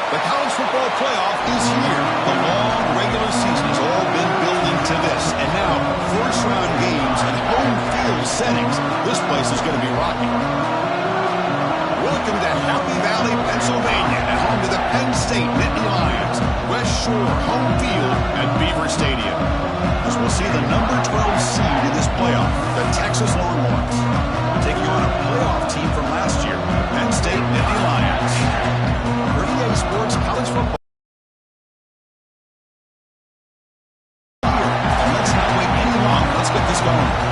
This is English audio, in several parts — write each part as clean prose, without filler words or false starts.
The college football playoff is here. The long regular season has all been building to this. And now, first-round games in home field settings. This place is going to be rocking. Welcome to Happy Valley, Pennsylvania, and home to the Penn State Nittany Lions. West Shore home field at Beaver Stadium. As we'll see the number 12 seed in this playoff, the Texas Longhorns, taking on a playoff team from last year, Penn State Nittany Lions. For EA Sports College Football. And let's not wait any longer. Let's get this going.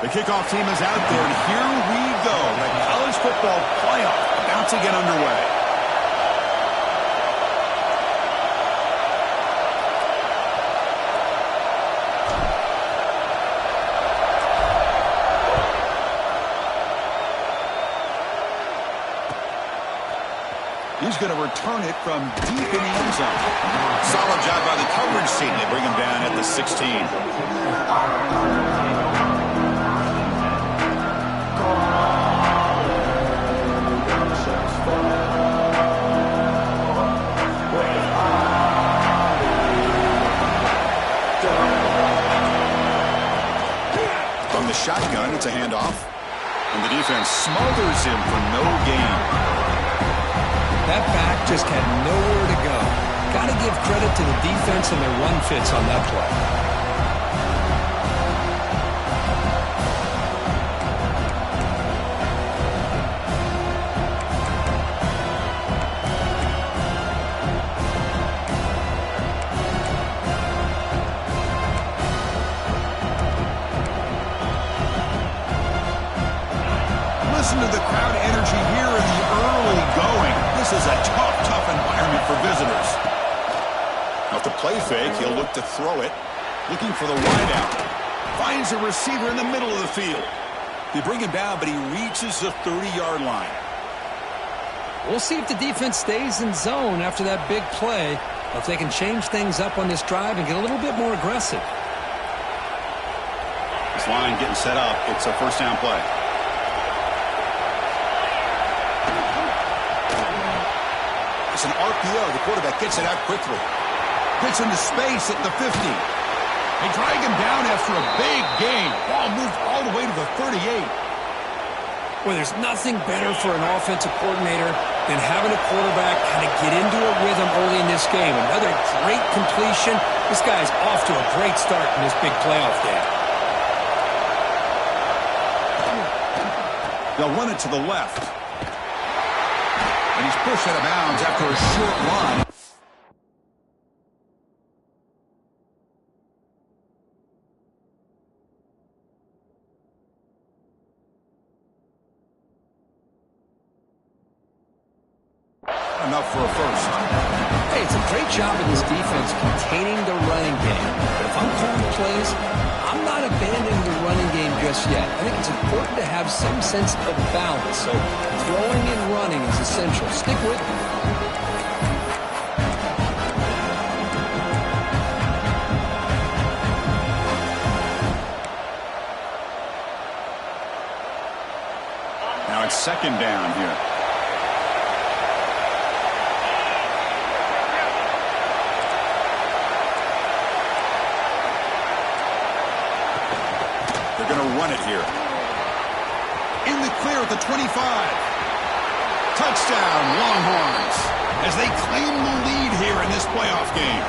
The kickoff team is out there, and here we go. The college football playoff about to get underway. He's going to return it from deep in the end zone. Solid job by the coverage team. They bring him down at the 16. Shotgun, it's a handoff, and the defense smothers him for no gain. That back just had nowhere to go. Got to give credit to the defense and their run fits on that play. Listen to the crowd energy here in the early going. This is a tough environment for visitors. Off the play fake, he'll look to throw it. Looking for the wideout. Finds a receiver in the middle of the field. They bring him down, but he reaches the 30-yard line. We'll see if the defense stays in zone after that big play, or if they can change things up on this drive and get a little bit more aggressive. This line getting set up. It's a first down play. It's an RPO. The quarterback gets it out quickly. Gets into space at the 50. They drag him down after a big gain. Ball moved all the way to the 38. Well, there's nothing better for an offensive coordinator than having a quarterback kind of get into a rhythm early in this game. Another great completion. This guy's off to a great start in this big playoff game. They'll run it to the left. And he's pushed out of bounds after a short run. Enough for a first. Hey, it's a great job in this defense containing the running game. But if I'm calling plays, I'm not abandoning the running game just yet. I think it's important to have some sense of balance. So throwing and running is essential. Stick with me. Now it's second down here. They're going to run it here. In the clear at the 25. Touchdown, Longhorns, as they claim the lead here in this playoff game.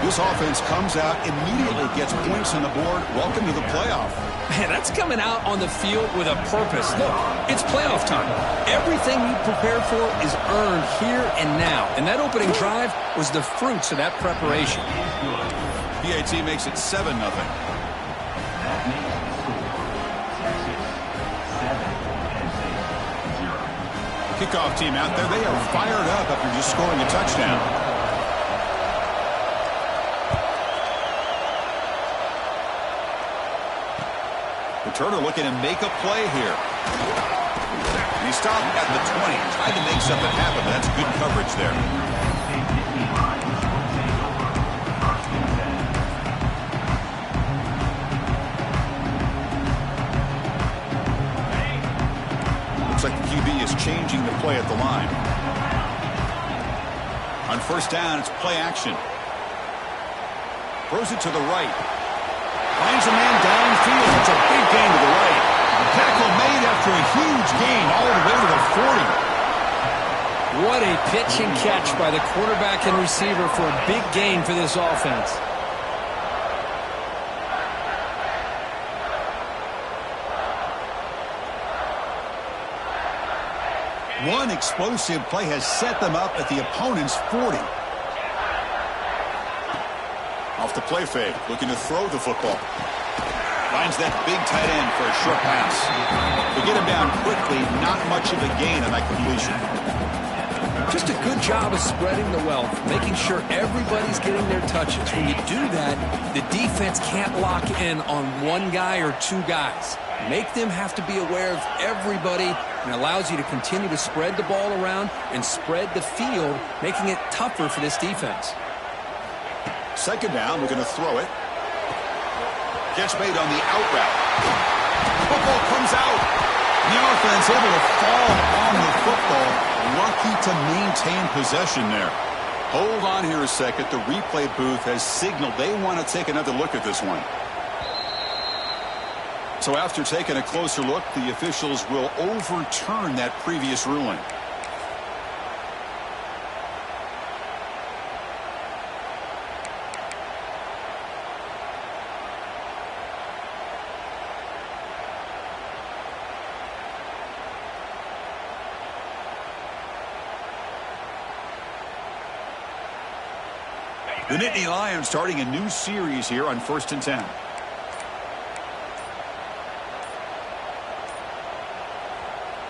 This offense comes out, immediately gets points on the board. Welcome to the playoff. Man, that's coming out on the field with a purpose. Look, it's playoff time. Everything you prepared for is earned here and now. And that opening drive was the fruits of that preparation. PAT makes it 7-0. Kickoff team out there. They are fired up after just scoring a touchdown. Returner looking to make a play here. And he stopped at the 20. Tried to make something happen, but that's good coverage there. Looks like the QB is changing the play at the line. On first down, it's play action. Throws it to the right. Finds a man downfield. It's a big gain to the right. Tackle made after a huge gain all the way to the 40. What a pitch and catch by the quarterback and receiver for a big gain for this offense. One explosive play has set them up at the opponent's 40. Off the play fake, looking to throw the football. Finds that big tight end for a short pass. To get him down quickly, not much of a gain on that completion. Just a good job of spreading the wealth, making sure everybody's getting their touches. When you do that, the defense can't lock in on one guy or two guys. Make them have to be aware of everybody, and allows you to continue to spread the ball around and spread the field, making it tougher for this defense. Second down, we're going to throw it. Catch made on the out route. Football comes out. The offense able to fall on the football. Lucky to maintain possession there. Hold on here a second. The replay booth has signaled they want to take another look at this one. So after taking a closer look, the officials will overturn that previous ruling. The Nittany Lions starting a new series here on 1st and 10.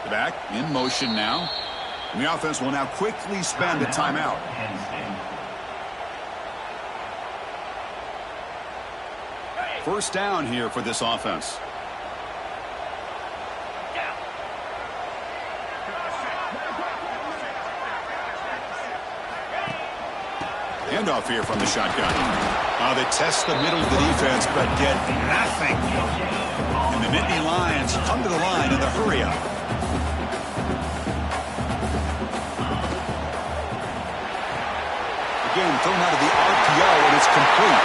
The back in motion now. And the offense will now quickly spend a timeout. First down here for this offense. Handoff here from the shotgun. They test the middle of the defense, but get nothing. And the Nittany Lions come to the line in the hurry-up. Again, thrown out of the RPO, and it's complete.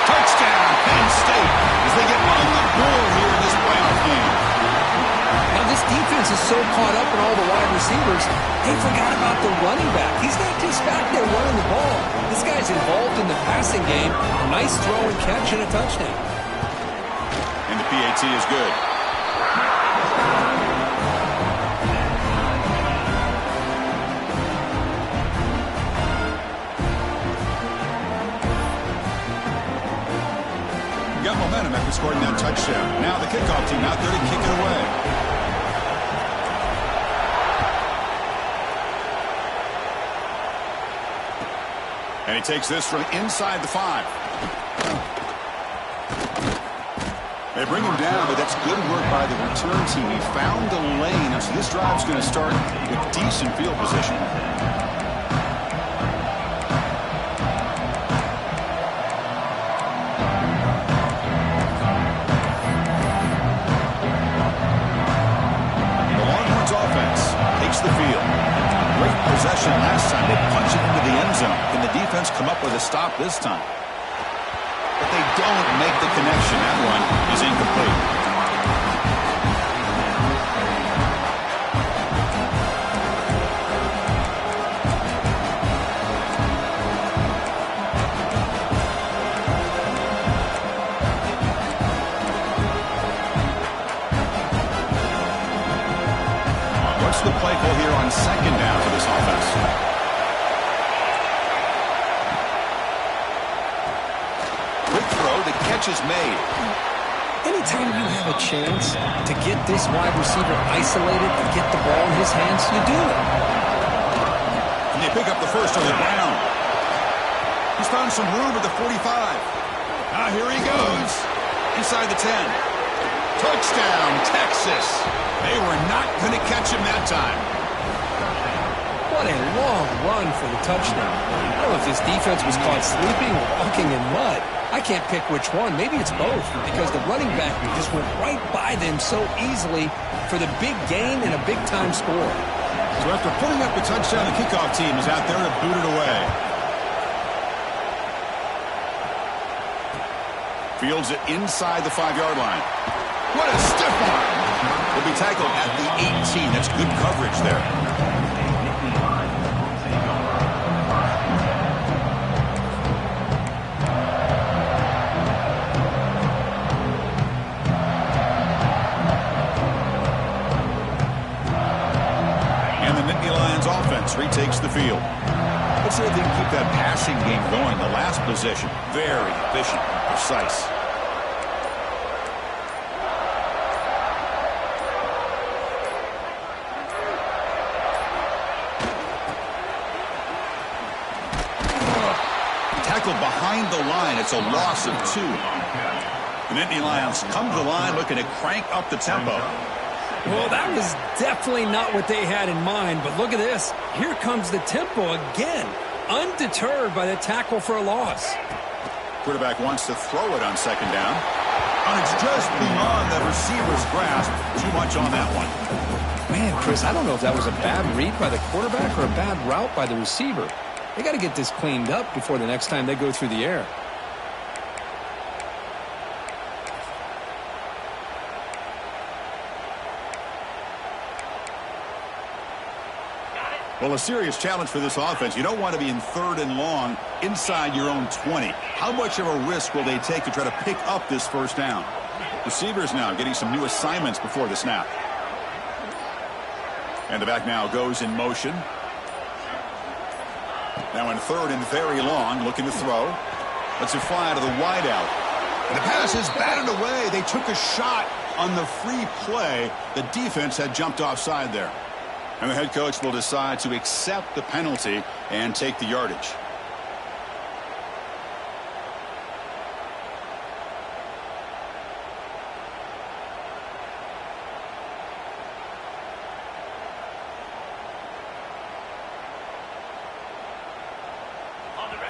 Touchdown, Penn State, as they get on the board here in this playoff game. Now, this defense is so caught up in all the wide receivers, they forgot about the running back. He's not just back there running the ball. This guy's involved in the passing game. A nice throw and catch and a touchdown. And the PAT is good. Got momentum after scoring that touchdown. Now the kickoff team out there to kick it away. And he takes this from inside the 5. They bring him down, but that's good work by the return team. He found the lane, and so this drive's going to start with decent field position. The Longhorns offense takes the field. Great possession last time. They punch it into the end zone. Can the defense come up with a stop this time? But they don't make the connection. That one is incomplete. play call here on second down for this offense. Quick throw, the catch is made. Anytime you have a chance to get this wide receiver isolated and get the ball in his hands, you do it. And they pick up the first on the ground. He's found some room at the 45. Now here he goes. Inside the 10. Touchdown, Texas. They were not going to catch him that time. What a long run for the touchdown. I don't know if this defense was caught sleeping or walking in mud. I can't pick which one. Maybe it's both, because the running back just went right by them so easily for the big gain and a big-time score. So after putting up the touchdown, the kickoff team is out there to boot it away. Fields it inside the 5-yard line. What a stiff arm. Will be tackled at the 18. That's good coverage there. And the Nittany Lions offense retakes the field. Let's see if they can keep that passing game going. The last possession, very efficient and precise. Tackled behind the line. It's a loss of 2. The Nittany Lions come to the line looking to crank up the tempo. Well, that was definitely not what they had in mind, but look at this. Here comes the tempo again, undeterred by the tackle for a loss. Quarterback wants to throw it on second down. And it's just beyond the receiver's grasp. Too much on that one. Man, Chris, I don't know if that was a bad read by the quarterback or a bad route by the receiver. They got to get this cleaned up before the next time they go through the air. Well, a serious challenge for this offense. You don't want to be in 3rd and long inside your own 20. How much of a risk will they take to try to pick up this first down? Receivers now getting some new assignments before the snap. And the back now goes in motion. Now in 3rd and very long, looking to throw. Lets it fly to the wideout. And the pass is batted away. They took a shot on the free play. The defense had jumped offside there. And the head coach will decide to accept the penalty and take the yardage.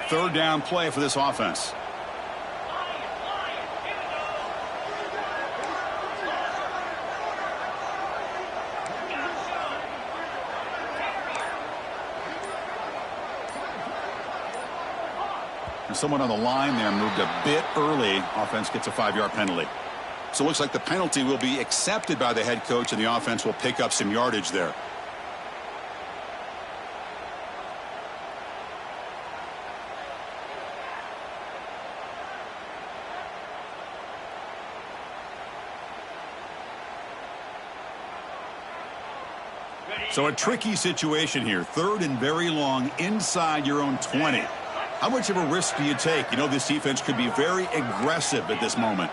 Third down play for this offense. And someone on the line there moved a bit early. Offense gets a 5-yard penalty. So it looks like the penalty will be accepted by the head coach, and the offense will pick up some yardage there. So a tricky situation here. 3rd and very long inside your own 20. How much of a risk do you take? You know, this defense could be very aggressive at this moment.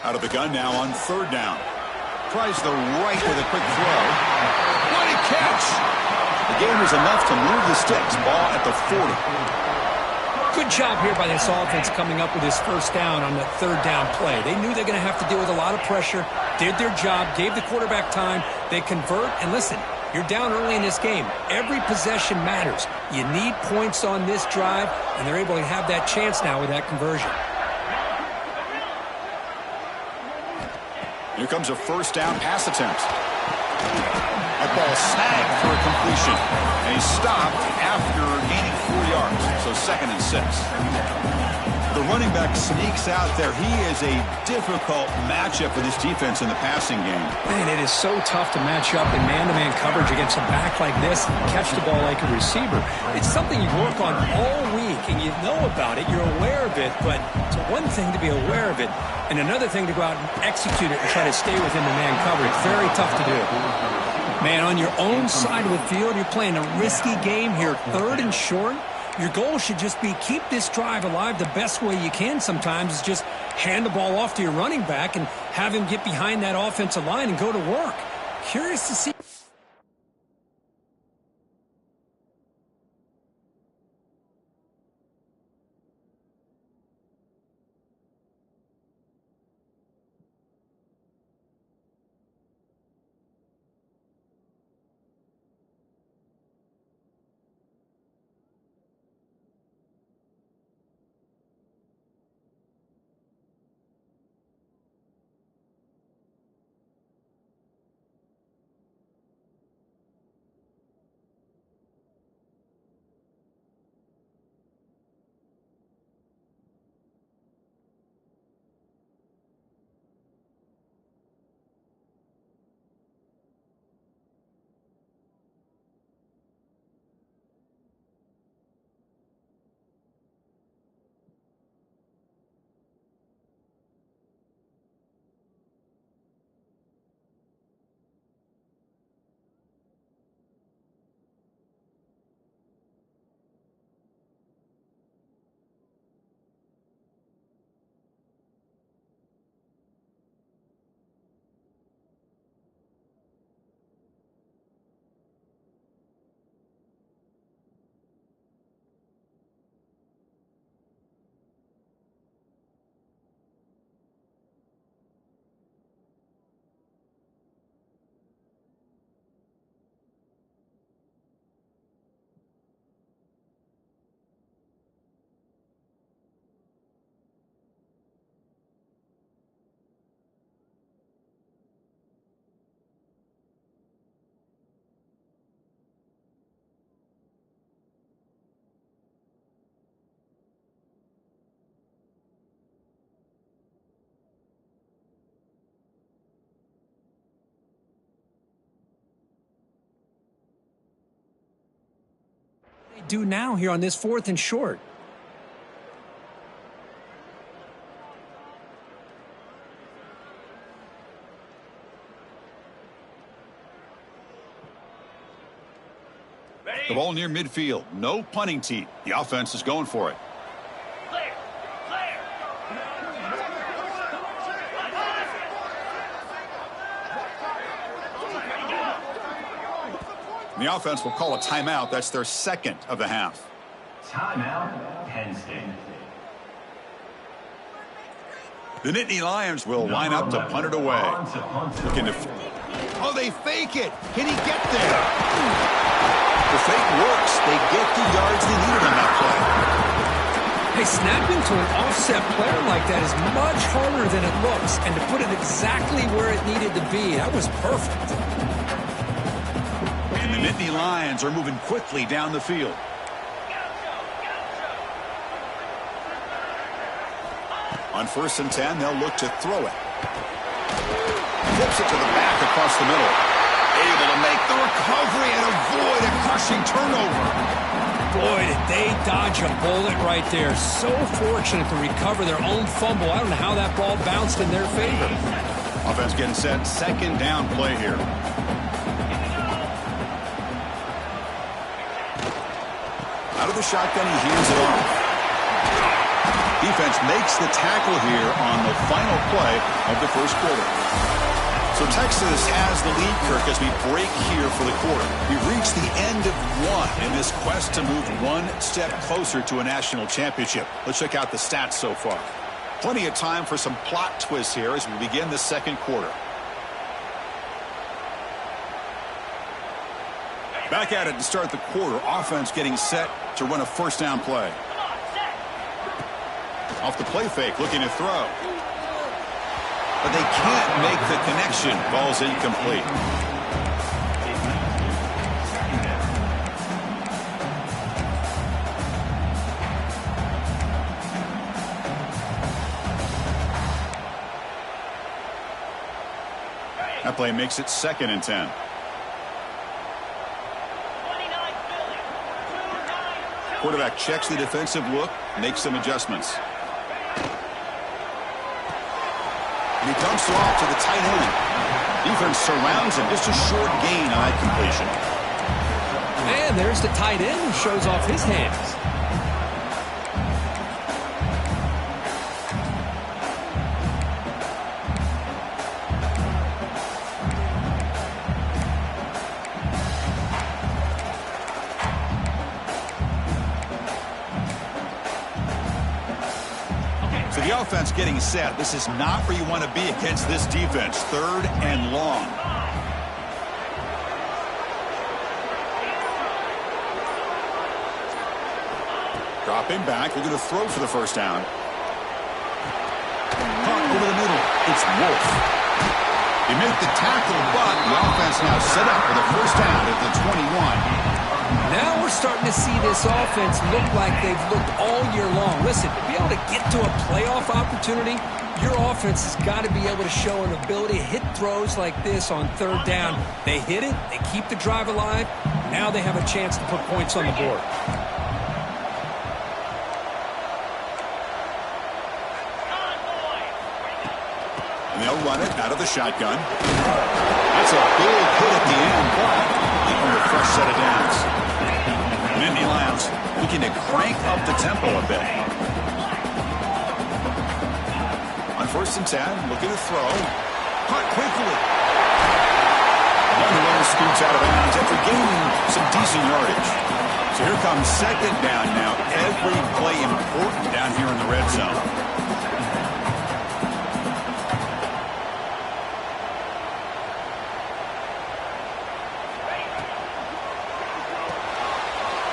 Out of the gun now on 3rd down. Tries the right with a quick throw. What a catch! The gain was enough to move the sticks. Ball at the 40. Good job here by this offense coming up with this first down on the 3rd down play. They knew they're going to have to deal with a lot of pressure, did their job, gave the quarterback time. They convert, and listen, you're down early in this game. Every possession matters. You need points on this drive, and they're able to have that chance now with that conversion. Here comes a first down pass attempt. That ball snagged for a completion. And he stopped after gaining 4 yards. So so 2nd and 6. The running back sneaks out there. He is a difficult matchup for this defense in the passing game. Man, it is so tough to match up in man-to-man coverage against a back like this and catch the ball like a receiver. It's something you work on all week, and you know about it. You're aware of it, but it's one thing to be aware of it, and another thing to go out and execute it and try to stay within the man coverage. Very tough to do. Man, on your own side of the field, you're playing a risky game here, 3rd and short. Your goal should just be keep this drive alive the best way you can sometimes is just hand the ball off to your running back and have him get behind that offensive line and go to work. Curious to see. Do now here on this 4th and short. The ball near midfield. No punting team. The offense is going for it. And the offense will call a timeout. That's their 2nd of the half. Timeout, Penn State. The Nittany Lions will line up to punt it away. Looking to... Oh, they fake it. Can he get there? The fake works. They get the yards they needed on that play. Hey, snapping to an offset player like that is much harder than it looks, and to put it exactly where it needed to be, that was perfect. And the Nittany Lions are moving quickly down the field. On 1st and 10, they'll look to throw it. Flips it to the back across the middle. Able to make the recovery and avoid a crushing turnover. Boy, did they dodge a bullet right there. So fortunate to recover their own fumble. I don't know how that ball bounced in their favor. Offense getting set. 2nd down play here. Out of the shotgun, he heaves it off. Defense makes the tackle here on the final play of the 1st quarter. So Texas has the lead, Kirk, as we break here for the quarter. We've reached the end of one in this quest to move one step closer to a national championship. Let's check out the stats so far. Plenty of time for some plot twists here as we begin the 2nd quarter. Back at it to start the quarter. Offense getting set to run a 1st down play. Off the play fake, looking to throw. But they can't make the connection. Ball's incomplete. That play makes it 2nd and 10. Quarterback checks the defensive look, makes some adjustments. And he dumps it off to the tight end. Defense surrounds him. Just a short gain on that completion. And there's the tight end who shows off his hands. So the offense getting set. This is not where you want to be against this defense. 3rd and long. Dropping back, looking to throw for the first down. Caught over the middle. It's Wolf. He made the tackle, but the offense now set up for the first down at the 21. Now we're starting to see this offense look like they've looked all year long. Listen, to be able to get to a playoff opportunity, your offense has got to be able to show an ability to hit throws like this on 3rd down. They hit it, they keep the drive alive. Now they have a chance to put points on the board. And they'll run it out of the shotgun. That's a big hit at the end, but leaving a fresh set of downs. Nittany Lions looking to crank up the tempo a bit. On 1st and 10, looking to throw. Caught quickly. And the runner scoots out of bounds after gaining some decent yardage. So here comes 2nd down now. Every play important down here in the red zone.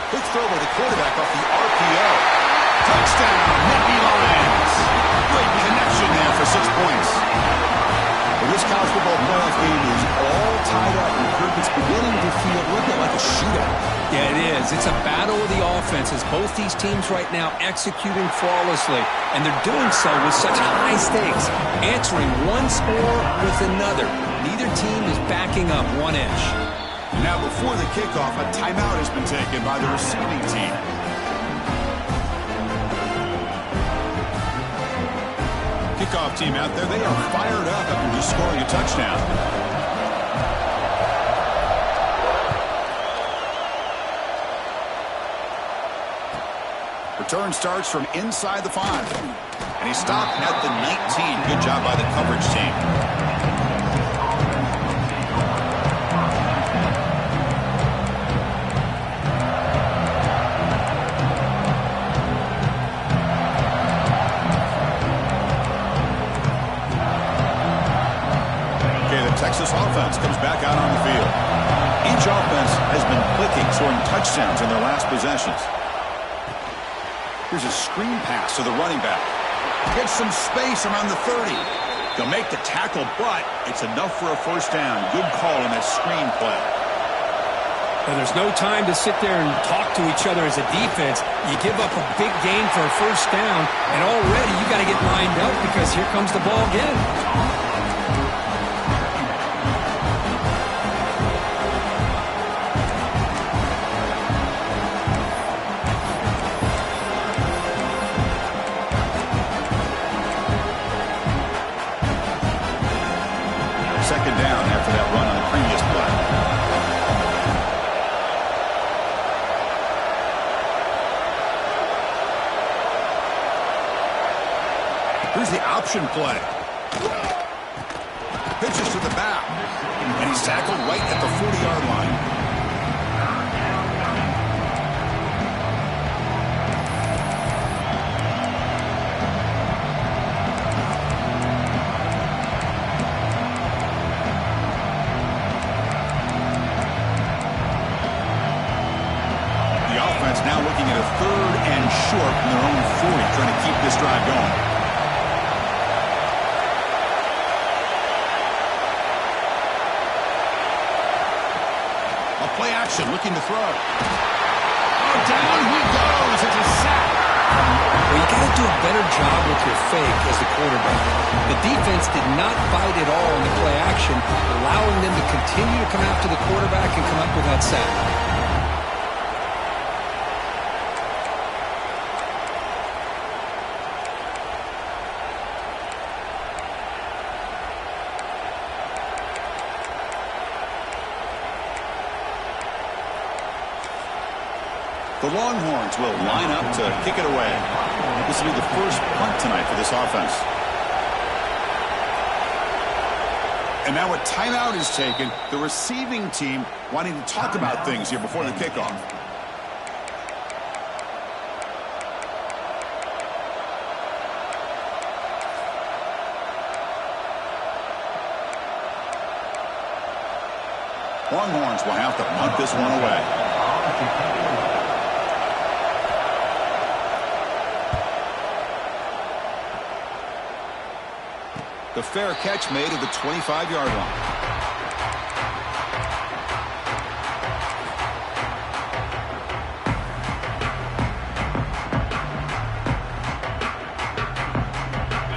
Quick throw by the quarterback off the RPO. Touchdown, Nittany Lions. Great connection there for 6 points. Well, this college football playoff game is all tied up, and Kirk, it's beginning to feel a little bit like a shootout. Yeah, it is. It's a battle of the offenses. Both these teams right now executing flawlessly, and they're doing so with such high stakes, answering one score with another. Neither team is backing up 1 inch. Now, before the kickoff, a timeout has been taken by the receiving team. Kickoff team out there, they are fired up after just scoring a touchdown. Return starts from inside the 5. And he stopped at the 19. Good job by the coverage team. Texas offense comes back out on the field. Each offense has been clicking, scoring touchdowns in their last possessions. Here's a screen pass to the running back. Gets some space around the 30. They'll make the tackle, but it's enough for a first down. Good call on that screen play. Well, there's no time to sit there and talk to each other as a defense. You give up a big gain for a first down, and already you got to get lined up because here comes the ball again. Second down after that run on the previous play. Here's the option play. Pitches to the back. And he's tackled right at the 40-yard line. Now looking at a 3rd and short from their own 40, trying to keep this drive going. A play action, looking to throw. Oh, down he goes. It's a sack. Well, you got to do a better job with your fake as the quarterback. The defense did not bite at all in the play action, allowing them to continue to come after the quarterback and come up with that sack. The Longhorns will line up to kick it away. This will be the first punt tonight for this offense. And now a timeout is taken. The receiving team wanting to talk about things here before the kickoff. Longhorns will have to punt this one away. The fair catch made at the 25-yard line.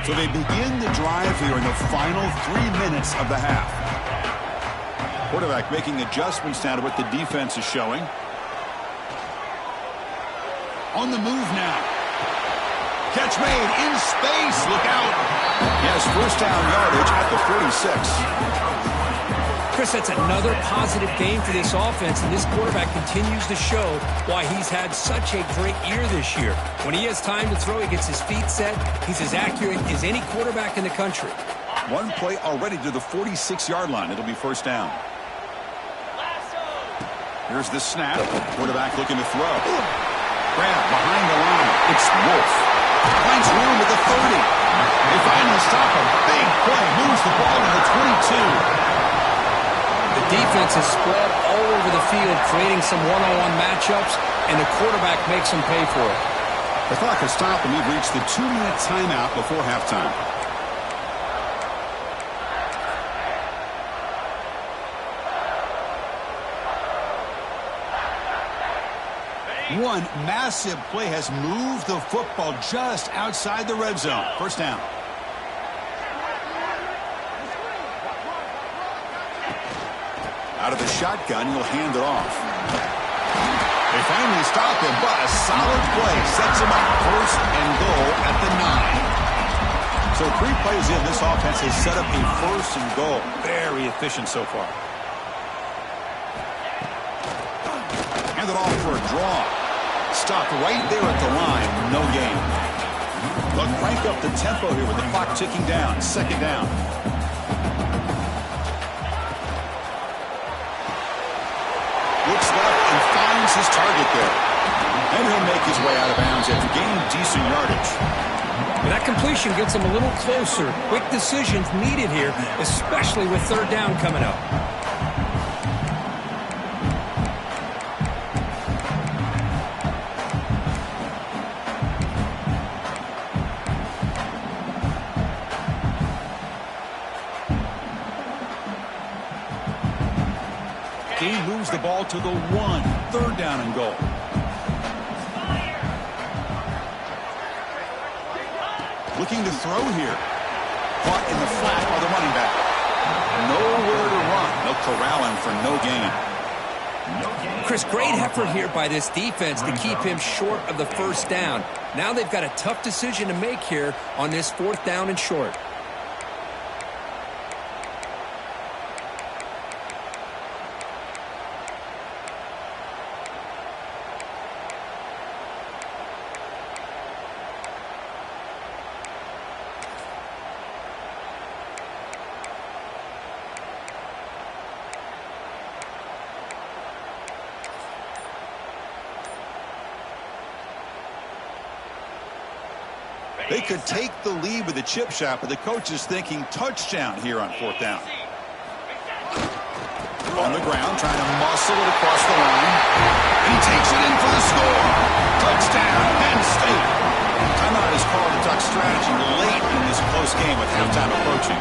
So they begin the drive here in the final 3 minutes of the half. Quarterback making adjustments now to what the defense is showing. On the move now. Catch made in space. Look out. He has first down yardage at the 46. Chris, that's another positive game for this offense, and this quarterback continues to show why he's had such a great year this year. When he has time to throw, he gets his feet set. He's as accurate as any quarterback in the country. One play already to the 46-yard line. It'll be first down. Here's the snap. Quarterback looking to throw. Grab behind the line. It's Wolf. Finds room at the 30. They finally stop him. Big play. Moves the ball to the 22. The defense is spread all over the field, creating some one-on-one matchups, and the quarterback makes them pay for it. The clock has stopped, and we've reached the 2-minute timeout before halftime. One massive play has moved the football just outside the red zone. First down. Out of the shotgun, he'll hand it off. They finally stop him, but a solid play sets him up first and goal at the 9. So 3 plays in, this offense has set up a first and goal. Very efficient so far. Hand it off for a draw. Stopped right there at the line. No gain. They'll crank up the tempo here with the clock ticking down. Second down. Looks left and finds his target there. And he'll make his way out of bounds after gaining decent yardage. And that completion gets him a little closer. Quick decisions needed here, especially with third down coming up. He moves the ball to the 1. Third down and goal. Looking to throw here. Caught in the flat by the running back. Nowhere to run. They'll corral him for no gain. Chris, great effort here by this defense to keep him short of the first down. Now they've got a tough decision to make here on this 4th down and short. They could take the lead with a chip shot, but the coach is thinking touchdown here on 4th down. On the ground, trying to muscle it across the line. And he takes it in for the score. Touchdown, Penn State. Timeout is called to talk strategy late in this close game with halftime approaching.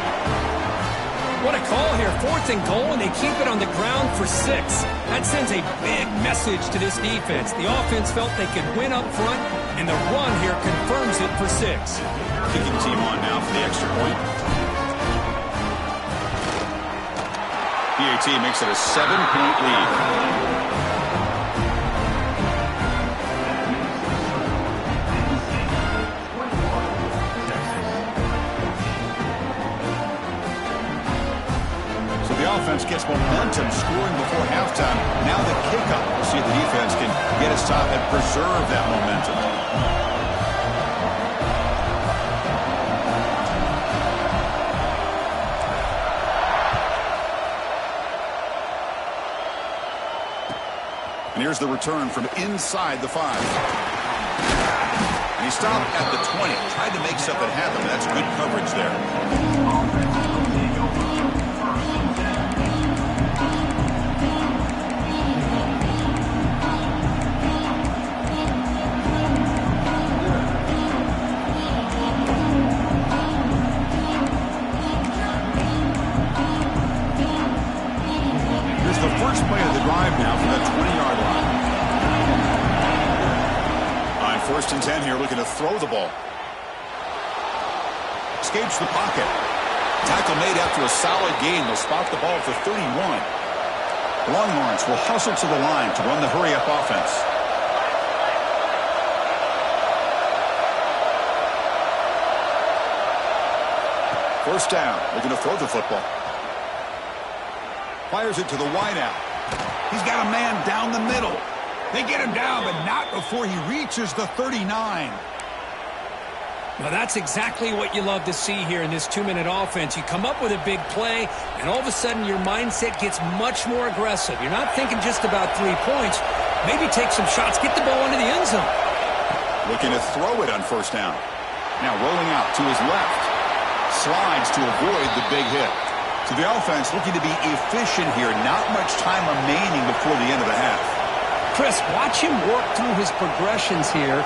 What a call here. 4th and goal, and they keep it on the ground for 6. That sends a big message to this defense. The offense felt they could win up front. And the run here confirms it for 6. Kicking team on now for the extra point. PAT makes it a 7-point lead. Offense gets momentum scoring before halftime. Now the kickoff. We'll see if the defense can get a stop and preserve that momentum. And here's the return from inside the 5. And he stopped at the 20. Tried to make something happen. That's good coverage there. First play of the drive now from the 20-yard line. On 1st and 10 here, looking to throw the ball. Escapes the pocket. Tackle made after a solid gain. They'll spot the ball for 31. Longhorns will hustle to the line to run the hurry-up offense. First down, looking to throw the football. Fires it to the wideout. He's got a man down the middle. They get him down, but not before he reaches the 39. Now that's exactly what you love to see here in this 2-minute offense. You come up with a big play, and all of a sudden your mindset gets much more aggressive. You're not thinking just about 3 points. Maybe take some shots, get the ball into the end zone. Looking to throw it on first down. Now rolling out to his left. Slides to avoid the big hit. So the offense looking to be efficient here. Not much time remaining before the end of the half. Chris, watch him work through his progressions here.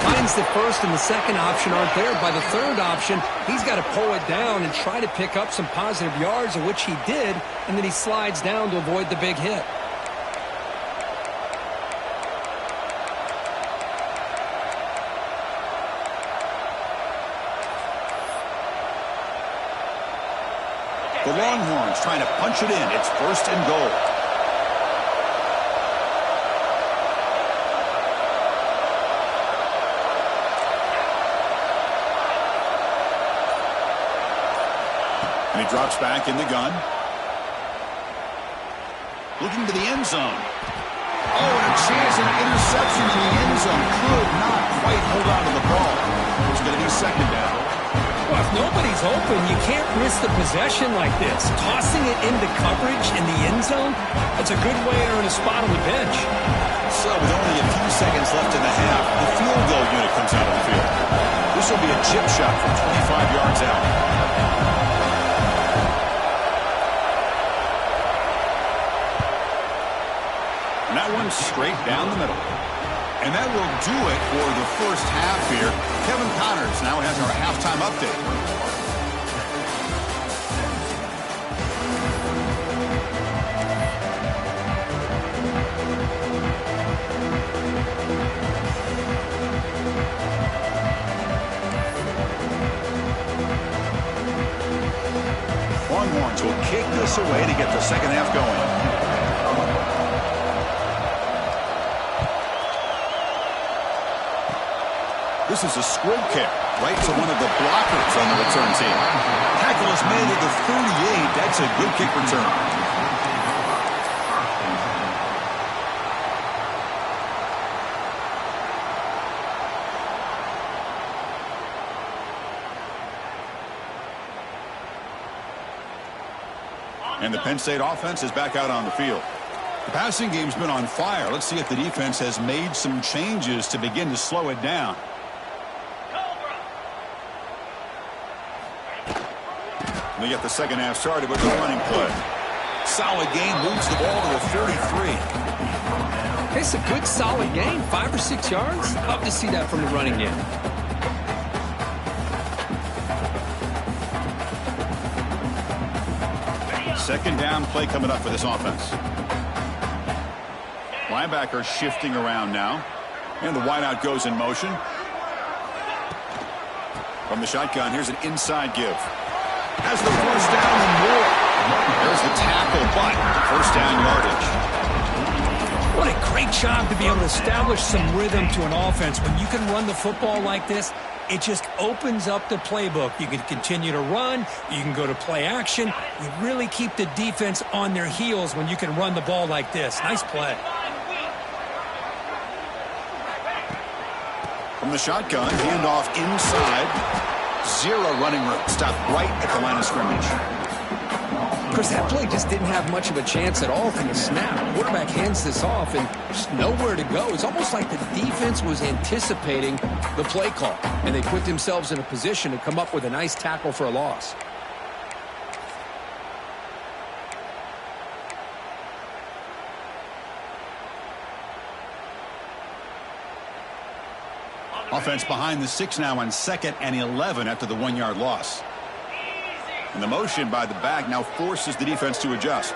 Finds the first and the second option aren't there. By the third option, he's got to pull it down and try to pick up some positive yards, of which he did, and then he slides down to avoid the big hit. The Longhorns trying to punch it in. It's 1st and goal. And he drops back in the gun. Looking to the end zone. Oh, and a chance at an interception in the end zone. Could not quite hold on to the ball. It's going to be 2nd down. Well, if nobody's open, you can't risk the possession like this. Tossing it into coverage in the end zone, that's a good way to earn a spot on the bench. So with only a few seconds left in the half, the field goal unit comes out of the field. This will be a chip shot from 25 yards out. And that one's straight down the middle. And that will do it for the first half here. Kevin Connors now has our halftime update. Longhorns will kick this away to get the second half going. This is a squib kick right to one of the blockers on the return team. Tackle is made at the 38. That's a good kick return. And the Penn State offense is back out on the field. The passing game's been on fire. Let's see if the defense has made some changes to begin to slow it down. They get the second half started with the running play. Solid game, moves the ball to the 33. It's a good, solid game. 5 or 6 yards. Love to see that from the running game. Second down play coming up for this offense. Linebacker shifting around now. And the wideout goes in motion. From the shotgun, here's an inside give. Has the first down and more. There's the tackle, but first down yardage. What a great job to be able to establish some rhythm to an offense. When you can run the football like this, it just opens up the playbook. You can continue to run. You can go to play action. You really keep the defense on their heels when you can run the ball like this. Nice play. From the shotgun, handoff inside. Zero running room. Stopped right at the line of scrimmage. Chris, that play just didn't have much of a chance at all from the snap. The quarterback hands this off and just nowhere to go. It's almost like the defense was anticipating the play call, and they put themselves in a position to come up with a nice tackle for a loss. Offense behind the 6 now on 2nd and 11 after the 1-yard loss. And the motion by the back now forces the defense to adjust.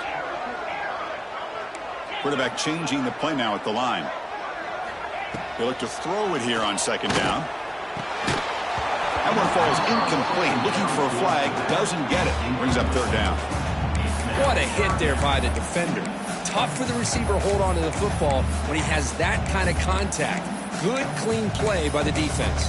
Quarterback changing the play now at the line. They look to throw it here on 2nd down. That one falls incomplete. Looking for a flag. Doesn't get it. Brings up 3rd down. What a hit there by the defender. Tough for the receiver to hold on to the football when he has that kind of contact. Good, clean play by the defense.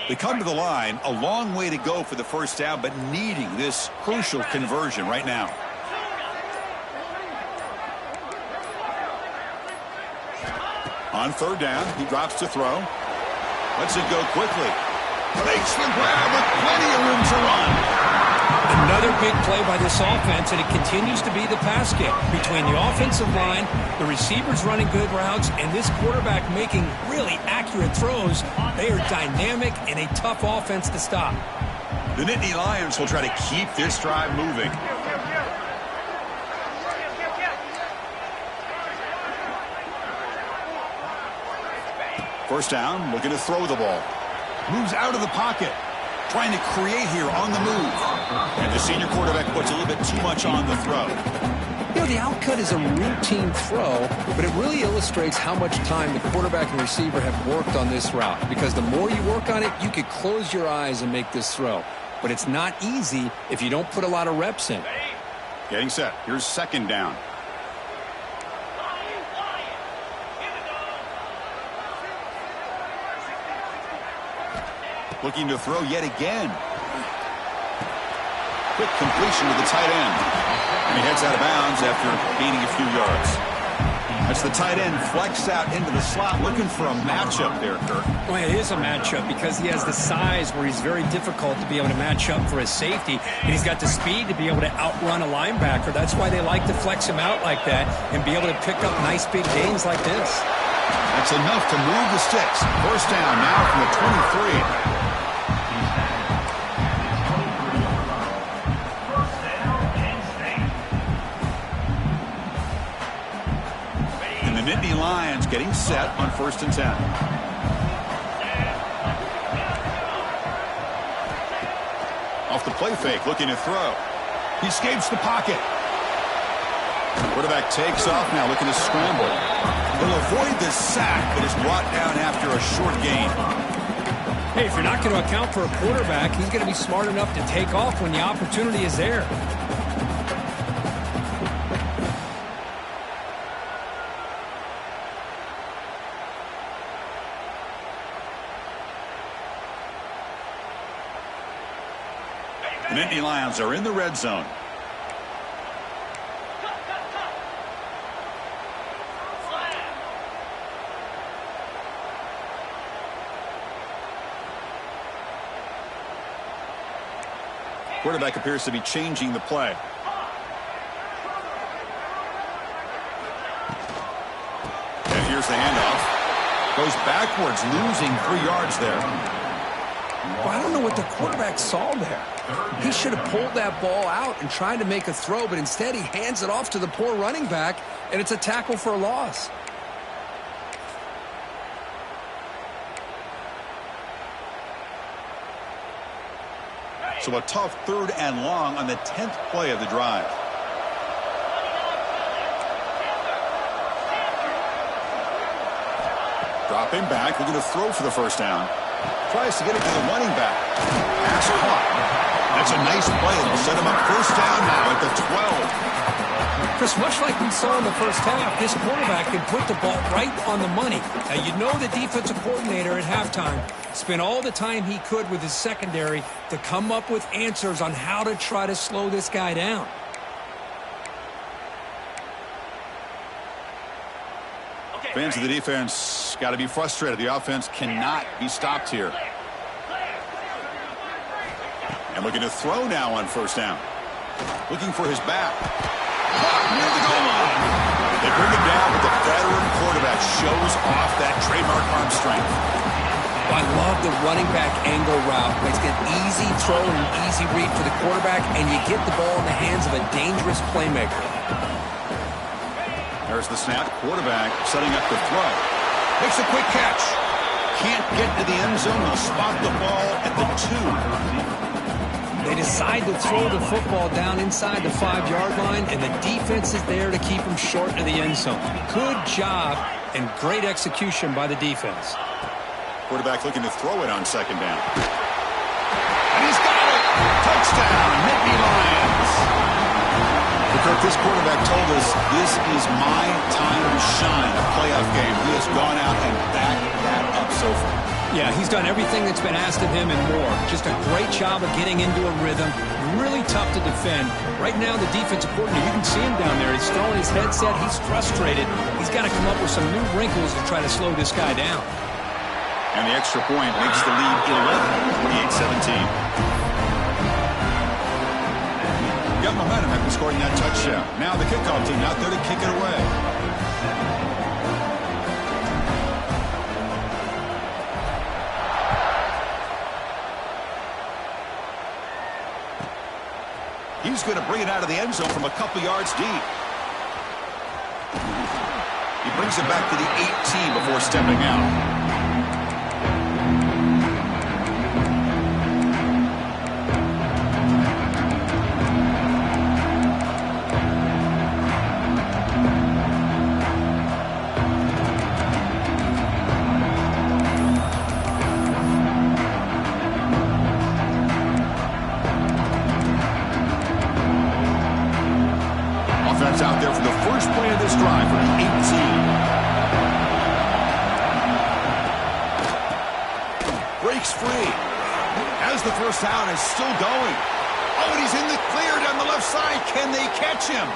They come to the line, a long way to go for the first down, but needing this crucial conversion right now. On 3rd down, he drops to throw. Lets it go quickly. Makes the grab with plenty of room to run. Another big play by this offense, and it continues to be the pass game. Between the offensive line, the receivers running good routes, and this quarterback making really accurate throws, they are dynamic and a tough offense to stop. The Nittany Lions will try to keep this drive moving. First down, looking to throw the ball. Moves out of the pocket. Trying to create here on the move. And the senior quarterback puts a little bit too much on the throw. You know, the outcut is a routine throw, but it really illustrates how much time the quarterback and receiver have worked on this route. Because the more you work on it, you could close your eyes and make this throw. But it's not easy if you don't put a lot of reps in. Getting set. Here's 2nd down. Looking to throw yet again. Quick completion to the tight end. And he heads out of bounds after gaining a few yards. That's the tight end flexed out into the slot, looking for a matchup there, Kirk. Well, it is a matchup because he has the size where he's very difficult to be able to match up for his safety, and he's got the speed to be able to outrun a linebacker. That's why they like to flex him out like that and be able to pick up nice big gains like this. That's enough to move the sticks. First down now from the 23. The Nittany Lions getting set on 1st and 10. Off the play fake, looking to throw. He escapes the pocket. Quarterback takes off now, looking to scramble. He'll avoid the sack, but is brought down after a short gain. Hey, if you're not going to account for a quarterback, he's going to be smart enough to take off when the opportunity is there. The Nittany Lions are in the red zone. Quarterback appears to be changing the play. And here's the handoff. Goes backwards, losing 3 yards there. Well, I don't know what the quarterback saw there. He should have pulled that ball out and tried to make a throw, but instead he hands it off to the poor running back, and it's a tackle for a loss. So a tough 3rd and long on the 10th play of the drive. Dropping back, looking to throw for the first down. Tries to get it to the running back. Pass caught. That's a nice play. It'll set him up first down now at the 12. Chris, much like we saw in the first half, this quarterback can put the ball right on the money. Now, you know the defensive coordinator at halftime spent all the time he could with his secondary to come up with answers on how to try to slow this guy down. Fans of the defense got to be frustrated. The offense cannot be stopped here. And looking to throw now on first down. Looking for his back. Caught near the goal line. They bring it down, but the veteran quarterback shows off that trademark arm strength. I love the running back angle route. It's an easy throw and an easy read for the quarterback, and you get the ball in the hands of a dangerous playmaker. There's the snap. Quarterback setting up the throw. Makes a quick catch. Can't get to the end zone. They'll spot the ball at the 2. They decide to throw the football down inside the 5-yard line, and the defense is there to keep them short of the end zone. Good job and great execution by the defense. Quarterback looking to throw it on second down. And he's got it. Touchdown, Nittany Lions. Kirk, this quarterback told us this is my time to shine, a playoff game. He has gone out and backed that up so far. Yeah, he's done everything that's been asked of him and more. Just a great job of getting into a rhythm. Really tough to defend. Right now, the defensive coordinator, you can see him down there. He's throwing his headset. He's frustrated. He's got to come up with some new wrinkles to try to slow this guy down. And the extra point makes the lead 11, 28-17. Got momentum after scoring that touchdown. Now the kickoff team out there to kick it away. He's going to bring it out of the end zone from a couple yards deep. He brings it back to the 18 before stepping out. Out there for the first play of this drive for 18. Breaks free. As the first down is still going. Oh, and he's in the clear down the left side. Can they catch him?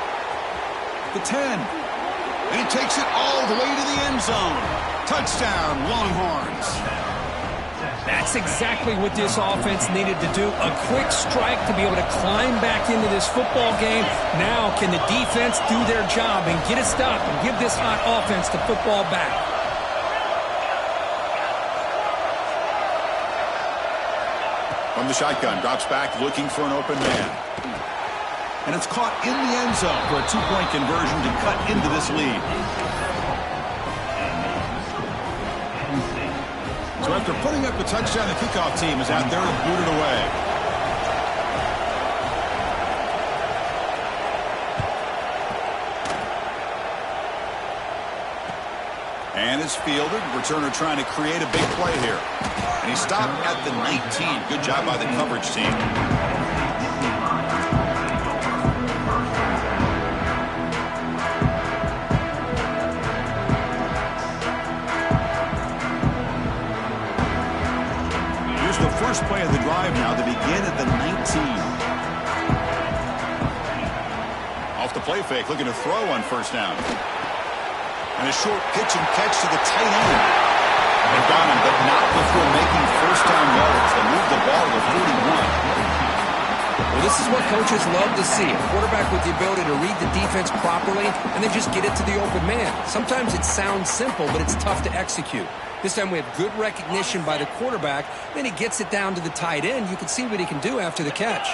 The 10. And he takes it all the way to the end zone. Touchdown, Longhorns. That's exactly what this offense needed to do. A quick strike to be able to climb back into this football game. Now can the defense do their job and get a stop and give this hot offense the football back? From the shotgun, drops back looking for an open man. And it's caught in the end zone for a 2-point conversion to cut into this lead. So after putting up the touchdown, the kickoff team is out there to boot it away. And it's fielded. Returner trying to create a big play here. And he stopped at the 19. Good job by the coverage team. First play of the drive now to begin at the 19. Off the play fake, looking to throw on first down. And a short pitch and catch to the tight end. And got him, but not before making first down yards. They moved the ball to 41. Well, this is what coaches love to see. A quarterback with the ability to read the defense properly and then just get it to the open man. Sometimes it sounds simple, but it's tough to execute. This time we have good recognition by the quarterback. Then he gets it down to the tight end. You can see what he can do after the catch.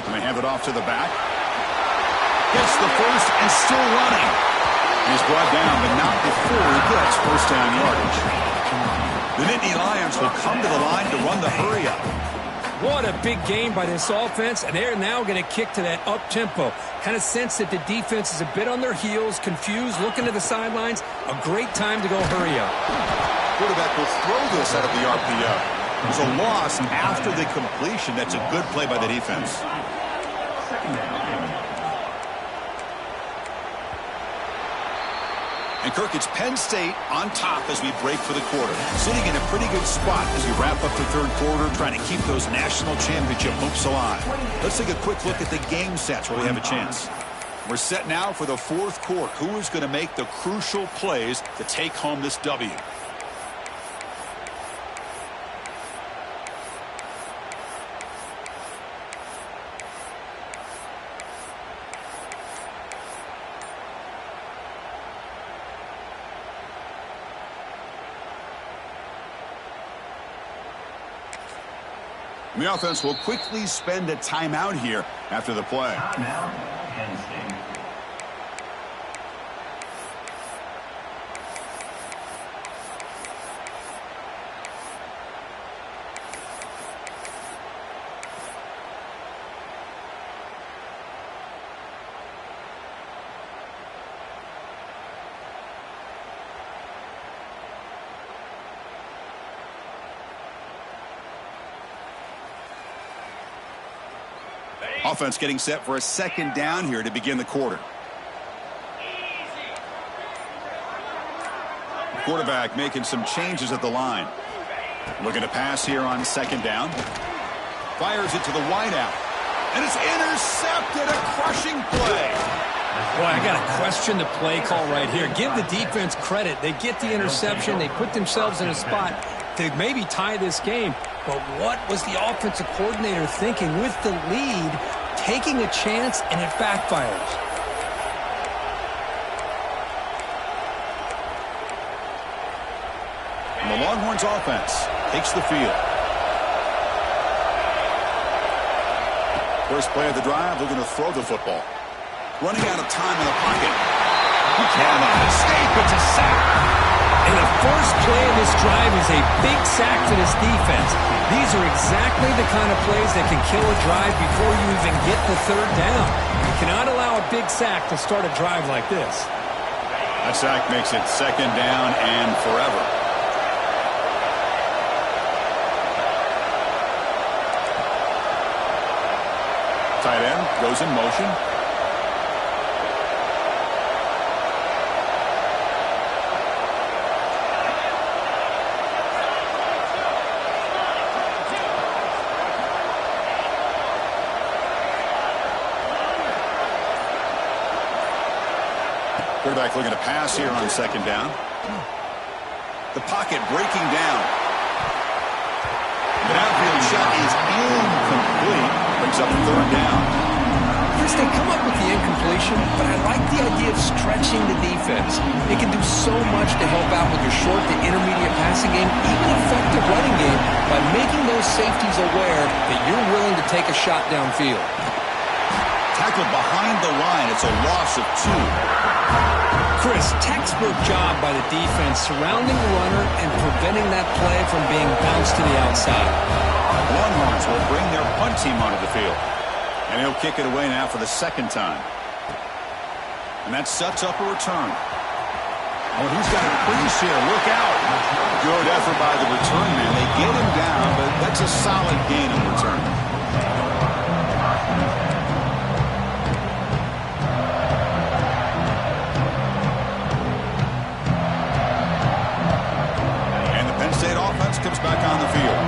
They hand it off to the back. Gets the first and still running. He's brought down, but not before he gets first down yardage. The Nittany Lions will come to the line to run the hurry-up. What a big game by this offense, and they're now going to kick to that up-tempo. Kind of sense that the defense is a bit on their heels, confused, looking to the sidelines. A great time to go hurry up. Quarterback will throw this out of the RPO. There's a loss after the completion. That's a good play by the defense. And Kirk, it's Penn State on top as we break for the quarter. Sitting in a pretty good spot as we wrap up the third quarter, trying to keep those national championship hopes alive. Let's take a quick look at the game sets where we have a chance. We're set now for the fourth quarter. Who is going to make the crucial plays to take home this W? The offense will quickly spend a timeout here after the play. Timeout, Penn State. Offense getting set for a second down here to begin the quarter. Quarterback making some changes at the line. Looking to pass here on second down. Fires it to the wideout. And it's intercepted. A crushing play. Boy, I got to question the play call right here. Give the defense credit. They get the interception. They put themselves in a spot to maybe tie this game. But what was the offensive coordinator thinking with the lead, taking a chance, and it backfires? And the Longhorns offense takes the field. First play of the drive, they're going to throw the football. Running out of time in the pocket. He cannot escape. It's a sack. And the first play of this drive is a big sack for this defense. These are exactly the kind of plays that can kill a drive before you even get the third down. You cannot allow a big sack to start a drive like this. That sack makes it second down and forever. Tight end goes in motion. Quarterback looking to pass here on second down. The pocket breaking down. The downfield shot is incomplete. Brings up the third down. Chris, they come up with the incompletion, but I like the idea of stretching the defense. They can do so much to help out with your short to intermediate passing game, even effective running game, by making those safeties aware that you're willing to take a shot downfield. Tackled behind the line. It's a loss of 2. Chris, textbook job by the defense surrounding the runner and preventing that play from being bounced to the outside. Longhorns will bring their punt team onto the field. And he'll kick it away now for the second time. And that sets up a return. Oh, he's got a crease here. Look out. Good effort by the return man. They get him down, but that's a solid gain on return. Comes back on the field.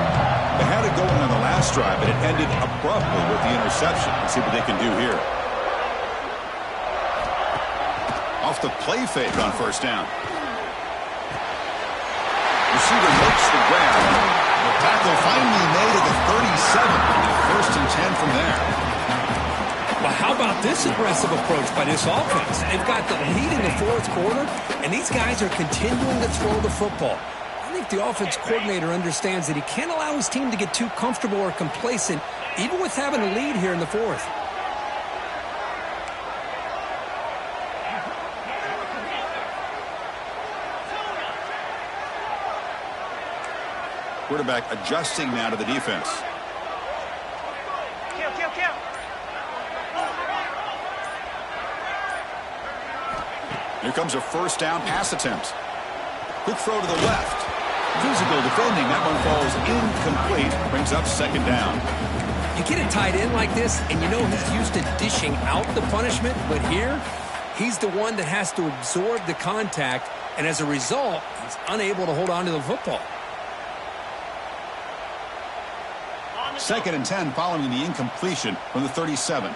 They had it going on the last drive, but it ended abruptly with the interception. Let's see what they can do here. Off the play fake on first down. Receiver makes the grab. The tackle finally made at the 37. First and 10 from there. Well, how about this aggressive approach by this offense? They've got the lead in the fourth quarter, and these guys are continuing to throw the football. I think the offense coordinator understands that he can't allow his team to get too comfortable or complacent, even with having a lead here in the fourth. Quarterback adjusting now to the defense. Here comes a first down pass attempt. Quick throw to the left. Physical defending. That one falls incomplete. Brings up second down. You get a tight end like this, and you know he's used to dishing out the punishment, but here, he's the one that has to absorb the contact, and as a result, he's unable to hold on to the football. 2nd and 10 following the incompletion from the 37.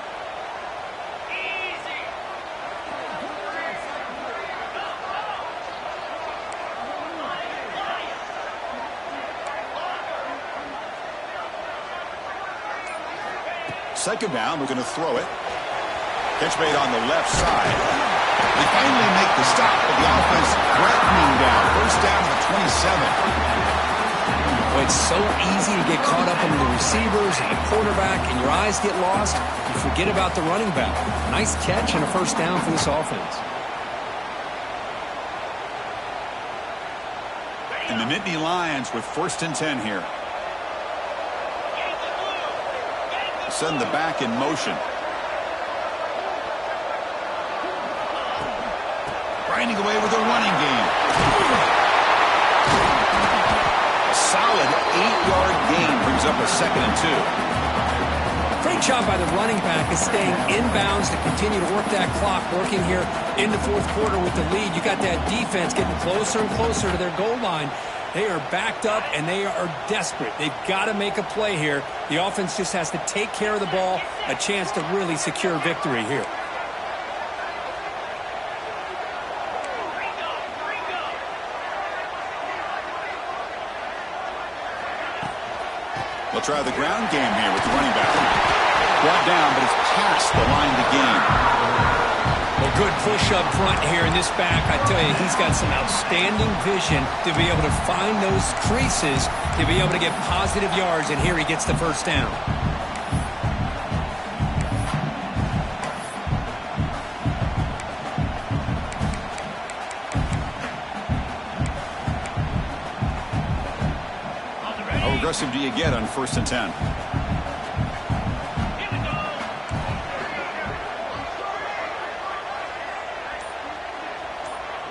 Second down, we're going to throw it. Catch made on the left side. They finally make the stop, but the offense threatening down. First down to the 27. Well, it's so easy to get caught up in the receivers and the quarterback, and your eyes get lost. You forget about the running back. Nice catch and a first down for this offense. And the Nittany Lions with 1st and 10 here. Send the back in motion. Grinding away with a running game. A solid 8-yard gain brings up a 2nd and 2. Great job by the running back is staying inbounds to continue to work that clock, working here in the 4th quarter with the lead. You got that defense getting closer and closer to their goal line. They are backed up, and they are desperate. They've got to make a play here. The offense just has to take care of the ball, a chance to really secure victory here. They'll try the ground game here with the running back. Brought down, but it's past the line to gain. Well, good push up front here in this back. I tell you, he's got some outstanding vision to be able to find those creases, to be able to get positive yards, and here he gets the first down. How aggressive do you get on 1st and 10?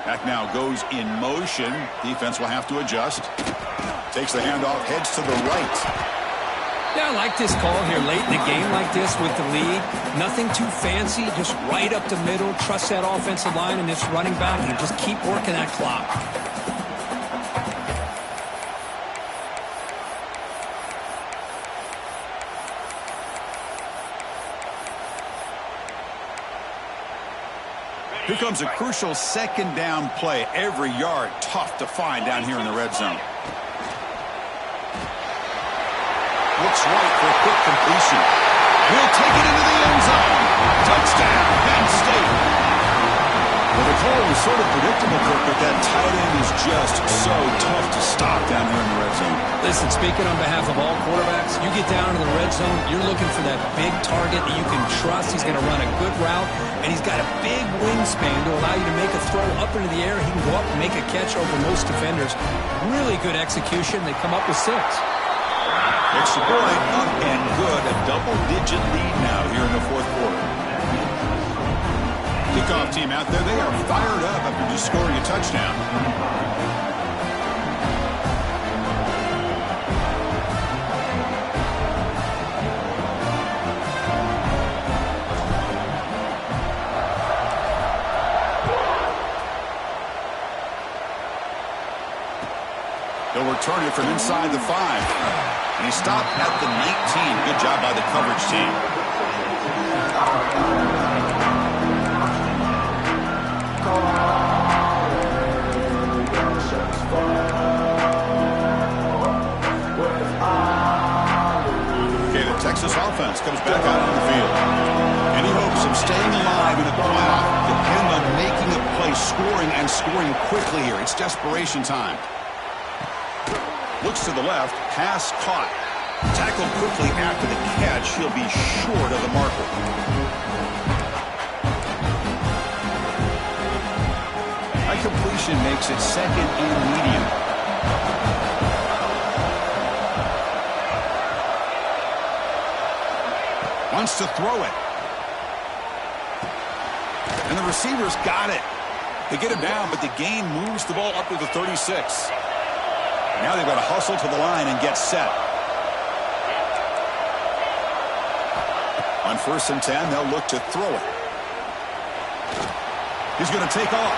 Back now goes in motion. Defense will have to adjust. Takes the handoff, heads to the right. Yeah, I like this call here late in the game like this with the lead. Nothing too fancy, just right up the middle. Trust that offensive line and this running back and just keep working that clock. Here comes a crucial 2nd down play. Every yard tough to find down here in the red zone. Looks right for a quick completion. He'll take it into the end zone. Touchdown, Penn State. Well, the call was sort of predictable, Kirk, but that tight end is just so tough to stop down here in the red zone. Listen, speaking on behalf of all quarterbacks, you get down to the red zone, you're looking for that big target that you can trust. He's going to run a good route, and he's got a big wingspan to allow you to make a throw up into the air. He can go up and make a catch over most defenders. Really good execution. They come up with 6. Extra point, up and good. A double-digit lead now here in the 4th quarter. Kickoff team out there, they are fired up after just scoring a touchdown. They'll return it from inside the 5. And he stopped at the 19. Good job by the coverage team. Okay, the Texas offense comes back out on the field. Any hopes of staying alive in the playoff depend on making a play, scoring, and scoring quickly here. It's desperation time. Looks to the left, pass caught. Tackled quickly after the catch. He'll be short of the marker. High completion makes it 2nd and medium. Wants to throw it. And the receivers got it. They get him down, but the gain moves the ball up to the 36. Now they've got to hustle to the line and get set. On 1st and 10, they'll look to throw it. He's going to take off.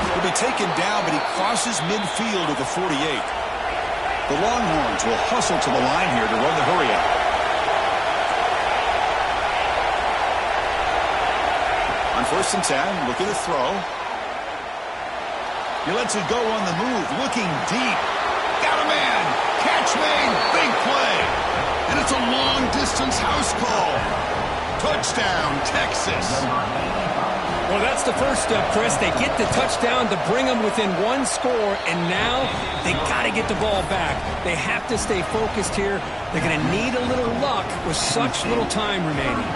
He'll be taken down, but he crosses midfield at the 48. The Longhorns will hustle to the line here to run the hurry-up. On 1st and 10, looking to throw. He lets it go on the move, looking deep. Got a man. Catch made. Big play. And it's a long-distance house call. Touchdown, Texas. Well, that's the first step, Chris. They get the touchdown to bring them within one score, and now they got to get the ball back. They have to stay focused here. They're going to need a little luck with such little time remaining.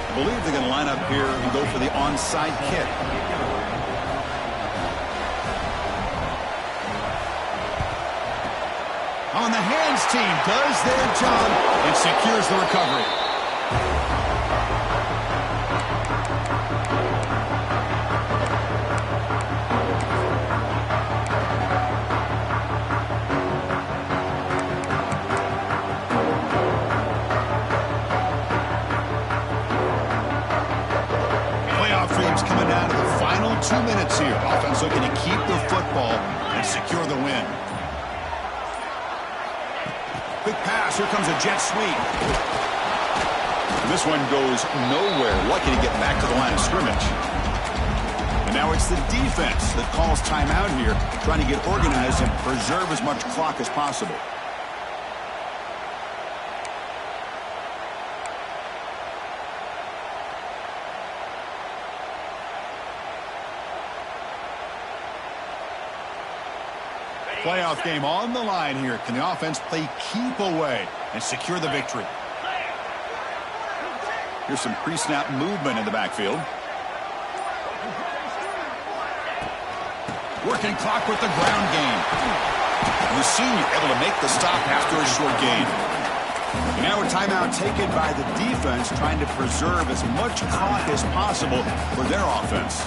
I believe they're going to line up here and go for the onside kick. On the hands team does their job and secures the recovery. Playoff dreams coming down to the final 2 minutes here. Offense looking to keep the football and secure the win. Quick pass. Here comes a jet sweep. And this one goes nowhere. Lucky to get back to the line of scrimmage. And now it's the defense that calls timeout here, trying to get organized and preserve as much clock as possible. Playoff game on the line here. Can the offense play keep away and secure the victory? Here's some pre-snap movement in the backfield. Working clock with the ground game. And the senior able to make the stop after a short gain. And now a timeout taken by the defense, trying to preserve as much clock as possible for their offense.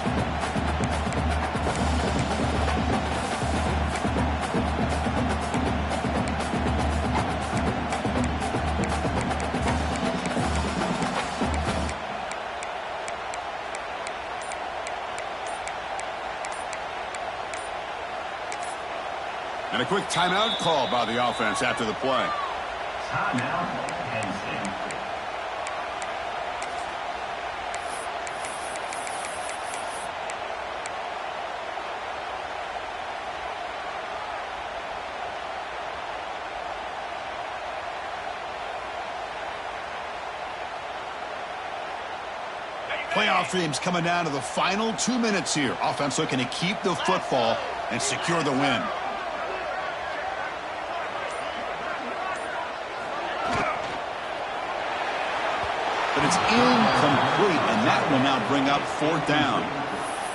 And a quick timeout call by the offense after the play. Timeout, Penn State. Playoff dreams coming down to the final 2 minutes here. Offense looking to keep the football and secure the win. But it's incomplete, and that will now bring up 4th down.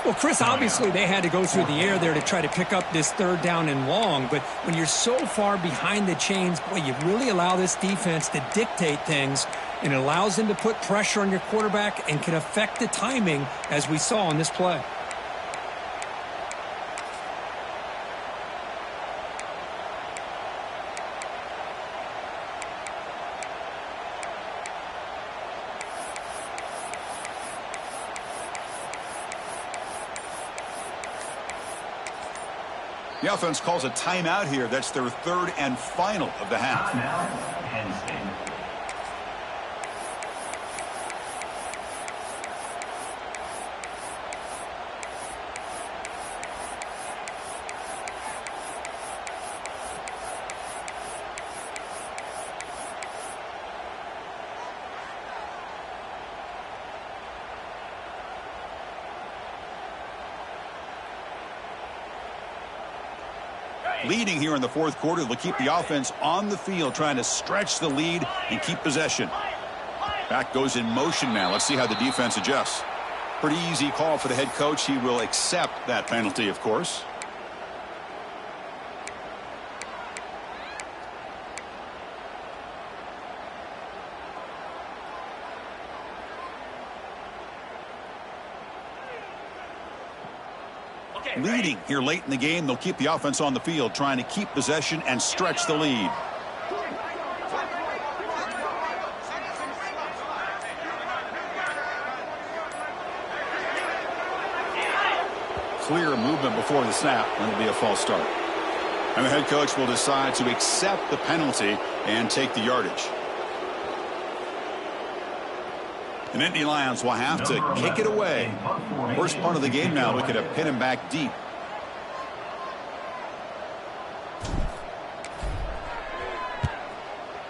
Well, Chris, obviously they had to go through the air there to try to pick up this 3rd down and long, but when you're so far behind the chains, boy, you really allow this defense to dictate things, and it allows them to put pressure on your quarterback and can affect the timing, as we saw on this play. The offense calls a timeout here. That's their 3rd and final of the half. Timeout, Penn State. Leading here in the 4th quarter, they'll keep the offense on the field, trying to stretch the lead and keep possession. Back goes in motion now. Let's see how the defense adjusts. Pretty easy call for the head coach. He will accept that penalty, of course. leading here late in the game. They'll keep the offense on the field, trying to keep possession and stretch the lead. Clear movement before the snap, and it'll be a false start. And the head coach will decide to accept the penalty and take the yardage. The Nittany Lions will have to kick it away. First part of the game now, looking to pin him back deep.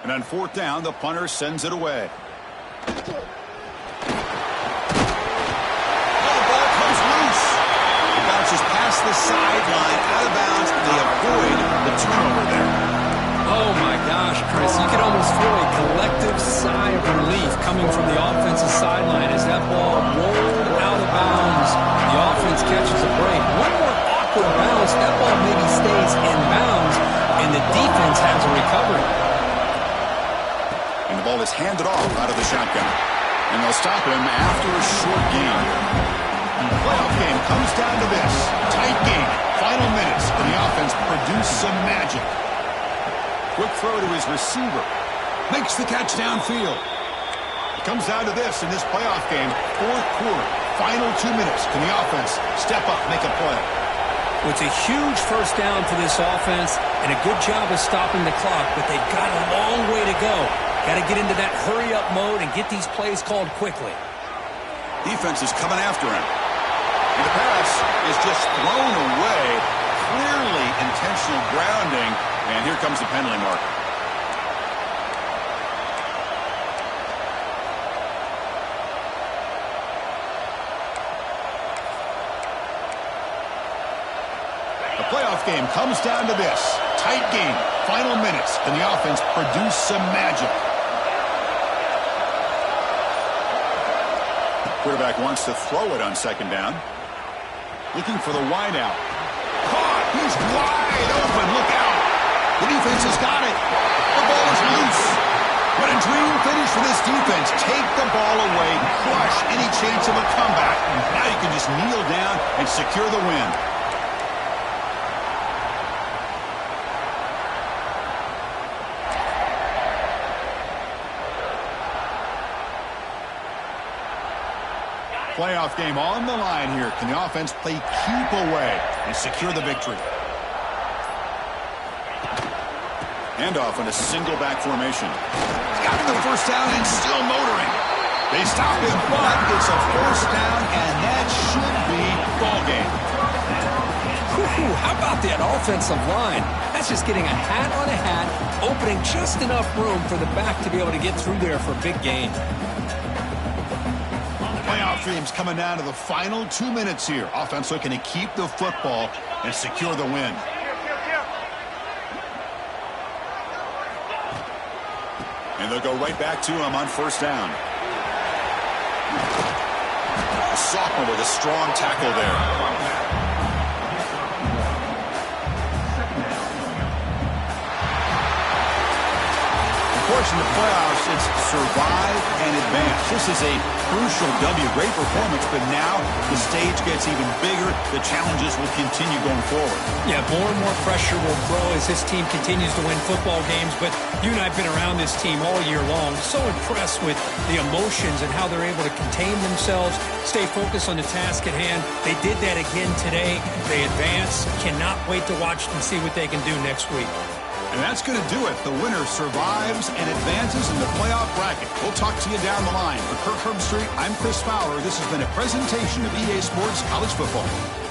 And on fourth down, the punter sends it away. Bounces past the sideline, out of bounds. They avoid the turnover there. Oh, my gosh, Chris. You can almost feel a collective sigh of relief coming from the offensive sideline as that ball rolled out of bounds. The offense catches a break. One more awkward bounce. That ball maybe stays in bounds, and the defense has a recovery. And the ball is handed off out of the shotgun. And they'll stop him after a short game. The playoff game comes down to this. Tight game. Final minutes. And the offense produced some magic. Quick throw to his receiver. Makes the catch downfield. It comes down to this in this playoff game. Fourth quarter. Final 2 minutes. Can the offense step up, make a play? It's a huge first down for this offense and a good job of stopping the clock, but they've got a long way to go. Got to get into that hurry-up mode and get these plays called quickly. Defense is coming after him. And the pass is just thrown away. Clearly intentional grounding. And here comes the penalty mark. The playoff game comes down to this. Tight game. Final minutes. Can the offense produce some magic? Quarterback wants to throw it on second down. Looking for the wide out. Caught! He's wide open. Look out! The defense has got it. The ball is loose. What a dream finish for this defense. Take the ball away. Crush any chance of a comeback. Now you can just kneel down and secure the win. Playoff game on the line here. Can the offense play keep away and secure the victory? Handoff in a single back formation. He's got the first down and still motoring. They stop him, but it's a first down, and that should be ball game. How about that offensive line? That's just getting a hat on a hat, opening just enough room for the back to be able to get through there for a big gain. Playoff game's coming down to the final 2 minutes here. Offense looking to keep the football and secure the win. And they'll go right back to him on first down. A sophomore with a strong tackle there. Of course, in the playoffs, it's survive and advance. This is a crucial W. Great performance, but now the stage gets even bigger. The challenges will continue going forward. Yeah, more and more pressure will grow as this team continues to win football games. But you and I have been around this team all year long. So impressed with the emotions and how they're able to contain themselves, stay focused on the task at hand. They did that again today. They advance. Cannot wait to watch and see what they can do next week. And that's going to do it. The winner survives and advances in the playoff bracket. We'll talk to you down the line. For Kirk Herbstreit, I'm Chris Fowler. This has been a presentation of EA Sports College Football.